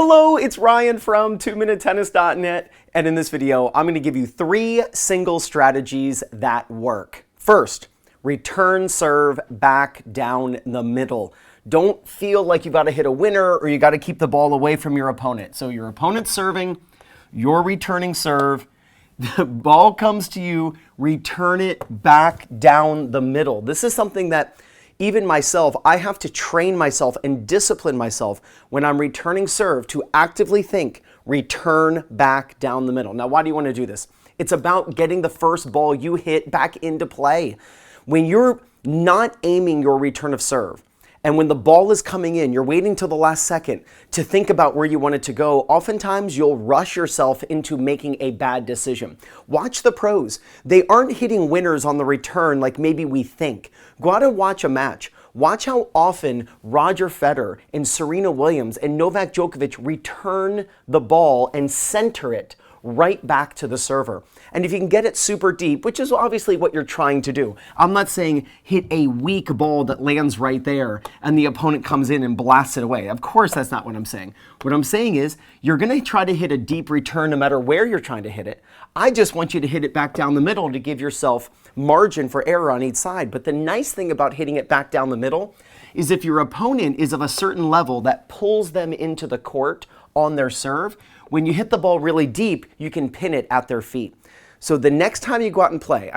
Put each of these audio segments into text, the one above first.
Hello, it's Ryan from 2minutetennis.net, and in this video, I'm going to give you 3 single strategies that work. First, return serve back down the middle. Don't feel like you got to hit a winner or you got to keep the ball away from your opponent. So your opponent's serving, you're returning serve, the ball comes to you, return it back down the middle. This is something that even myself, I have to train myself and discipline myself when I'm returning serve to actively think, return back down the middle. Now, why do you want to do this? It's about getting the first ball you hit back into play. When you're not aiming your return of serve, and when the ball is coming in, you're waiting till the last second to think about where you want it to go. Oftentimes, you'll rush yourself into making a bad decision. Watch the pros. They aren't hitting winners on the return like maybe we think. Go out and watch a match. Watch how often Roger Federer and Serena Williams and Novak Djokovic return the ball and center it right back to the server. And if you can get it super deep, which is obviously what you're trying to do. I'm not saying hit a weak ball that lands right there and the opponent comes in and blasts it away. Of course, that's not what I'm saying. What I'm saying is you're going to try to hit a deep return no matter where you're trying to hit it. I just want you to hit it back down the middle to give yourself margin for error on each side. But the nice thing about hitting it back down the middle is if your opponent is of a certain level that pulls them into the court on their serve, when you hit the ball really deep, you can pin it at their feet. So the next time you go out and play,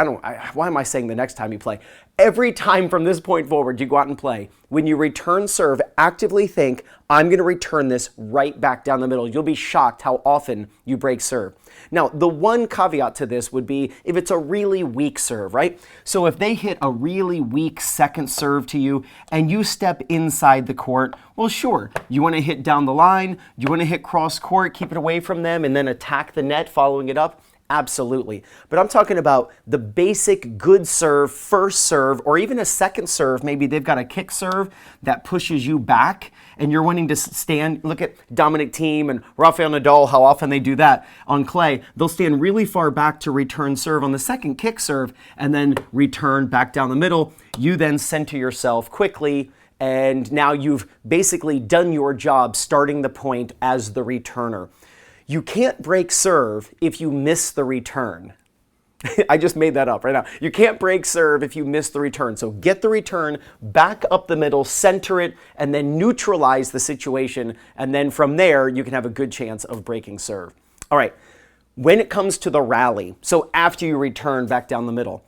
why am I saying the next time you play? Every time from this point forward you go out and play, when you return serve, actively think, I'm going to return this right back down the middle. You'll be shocked how often you break serve. Now, the one caveat to this would be if it's a really weak serve, right? So if they hit a really weak second serve to you and you step inside the court, well, sure, you want to hit down the line, you want to hit cross court, keep it away from them, and then attack the net following it up. Absolutely. But I'm talking about the basic good serve, first serve, or even a second serve. Maybe they've got a kick serve that pushes you back and you're wanting to stand. Look at Dominic Thiem and Rafael Nadal, how often they do that on clay. They'll stand really far back to return serve on the second kick serve and then return back down the middle. You then center yourself quickly, and now you've basically done your job starting the point as the returner. You can't break serve if you miss the return. I just made that up right now. You can't break serve if you miss the return. So get the return, back up the middle, center it, and then neutralize the situation. And then from there, you can have a good chance of breaking serve. All right, when it comes to the rally, so after you return back down the middle,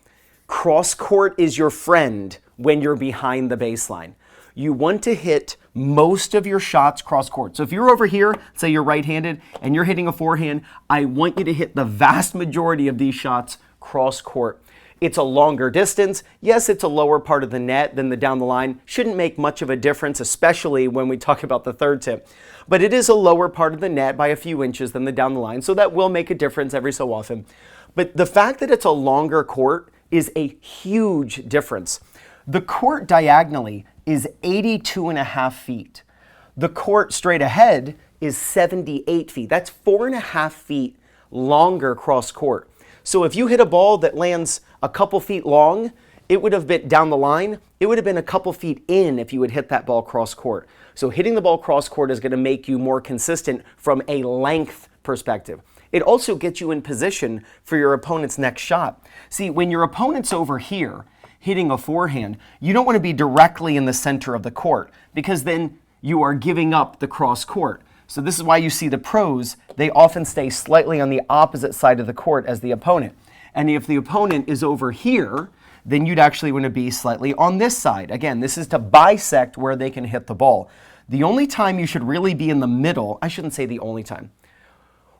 cross court is your friend when you're behind the baseline. You want to hit most of your shots cross court. So if you're over here, say you're right-handed, and you're hitting a forehand, I want you to hit the vast majority of these shots cross court. It's a longer distance. Yes, it's a lower part of the net than the down the line. Shouldn't make much of a difference, especially when we talk about the third tip. But it is a lower part of the net by a few inches than the down the line, so that will make a difference every so often. But the fact that it's a longer court is a huge difference. The court diagonally is 82.5 feet. The court straight ahead is 78 feet. That's 4.5 feet longer cross court. So if you hit a ball that lands a couple feet long, it would have been down the line. It would have been a couple feet in if you had hit that ball cross court. So hitting the ball cross court is going to make you more consistent from a length perspective. It also gets you in position for your opponent's next shot. See, when your opponent's over here, hitting a forehand, you don't want to be directly in the center of the court because then you are giving up the cross court. So this is why you see the pros, they often stay slightly on the opposite side of the court as the opponent. And if the opponent is over here, then you'd actually want to be slightly on this side. Again, this is to bisect where they can hit the ball. The only time you should really be in the middle, I shouldn't say the only time.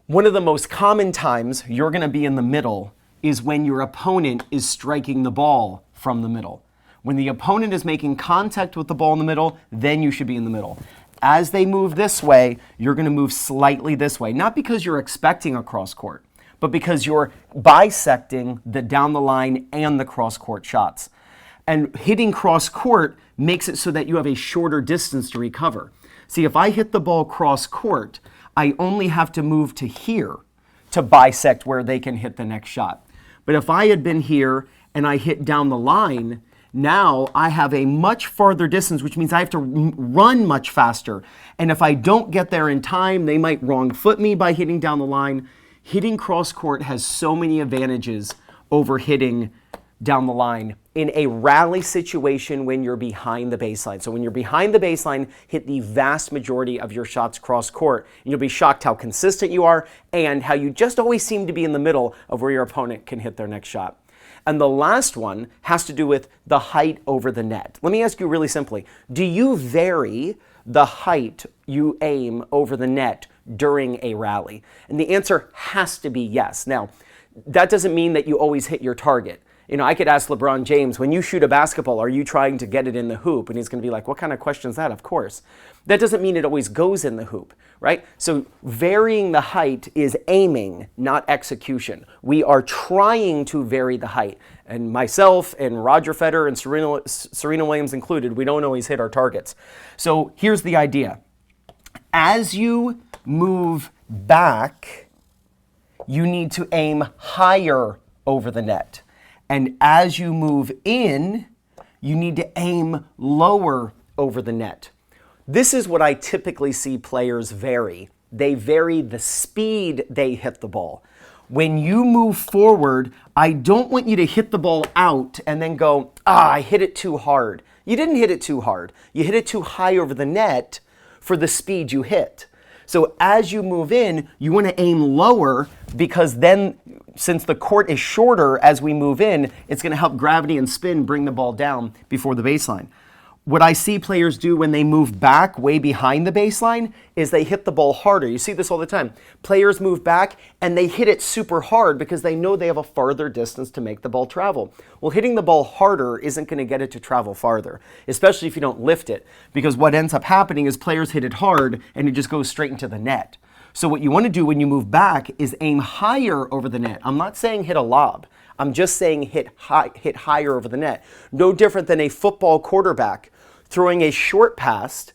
One of the most common times you're going to be in the middle is when your opponent is striking the ball from the middle. When the opponent is making contact with the ball in the middle, then you should be in the middle. As they move this way, you're going to move slightly this way, not because you're expecting a cross court, but because you're bisecting the down the line and the cross court shots. And hitting cross court makes it so that you have a shorter distance to recover. See, if I hit the ball cross court, I only have to move to here to bisect where they can hit the next shot. But if I had been here and I hit down the line Now I have a much farther distance, which means I have to run much faster. And if I don't get there in time, they might wrong foot me by hitting down the line. Hitting cross court has so many advantages over hitting down the line in a rally situation when you're behind the baseline. So when you're behind the baseline, hit the vast majority of your shots cross court. And you'll be shocked how consistent you are and how you just always seem to be in the middle of where your opponent can hit their next shot. And the last one has to do with the height over the net. Let me ask you really simply, do you vary the height you aim over the net during a rally? And the answer has to be yes. Now, that doesn't mean that you always hit your target. You know, I could ask LeBron James, when you shoot a basketball, are you trying to get it in the hoop? And he's going to be like, what kind of question is that? Of course. That doesn't mean it always goes in the hoop, right? So varying the height is aiming, not execution. We are trying to vary the height. And myself and Roger Federer and Serena Williams included, we don't always hit our targets. So here's the idea. As you move back, you need to aim higher over the net. And as you move in, you need to aim lower over the net. This is what I typically see players vary. They vary the speed they hit the ball. When you move forward, I don't want you to hit the ball out and then go, I hit it too hard. You didn't hit it too hard. You hit it too high over the net for the speed you hit. So as you move in, you want to aim lower because then, since the court is shorter as we move in, it's going to help gravity and spin bring the ball down before the baseline. What I see players do when they move back way behind the baseline is they hit the ball harder. You see this all the time. Players move back and they hit it super hard because they know they have a farther distance to make the ball travel. Well, hitting the ball harder isn't going to get it to travel farther, especially if you don't lift it, because what ends up happening is players hit it hard and it just goes straight into the net. So what you want to do when you move back is aim higher over the net. I'm not saying hit a lob. I'm just saying hit higher over the net. No different than a football quarterback throwing a short pass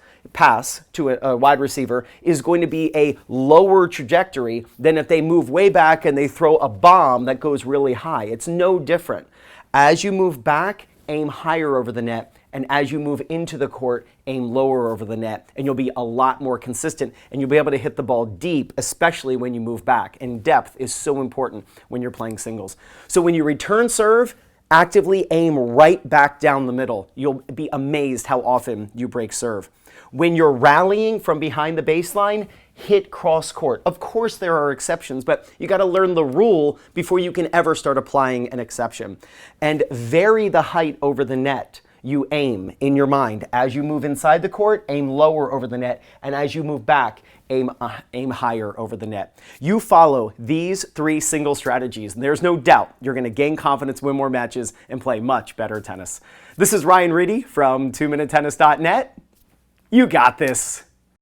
to a wide receiver is going to be a lower trajectory than if they move way back and they throw a bomb that goes really high. It's no different. As you move back, aim higher over the net. And as you move into the court, aim lower over the net. And you'll be a lot more consistent. And you'll be able to hit the ball deep, especially when you move back. And depth is so important when you're playing singles. So when you return serve, actively aim right back down the middle. You'll be amazed how often you break serve. When you're rallying from behind the baseline, hit cross court. Of course there are exceptions, but you got to learn the rule before you can ever start applying an exception. And vary the height over the net. You aim in your mind. As you move inside the court, aim lower over the net. And as you move back, aim higher over the net. You follow these 3 single strategies, and there's no doubt you're going to gain confidence, win more matches, and play much better tennis. This is Ryan Reedy from 2minutetennis.net. You got this.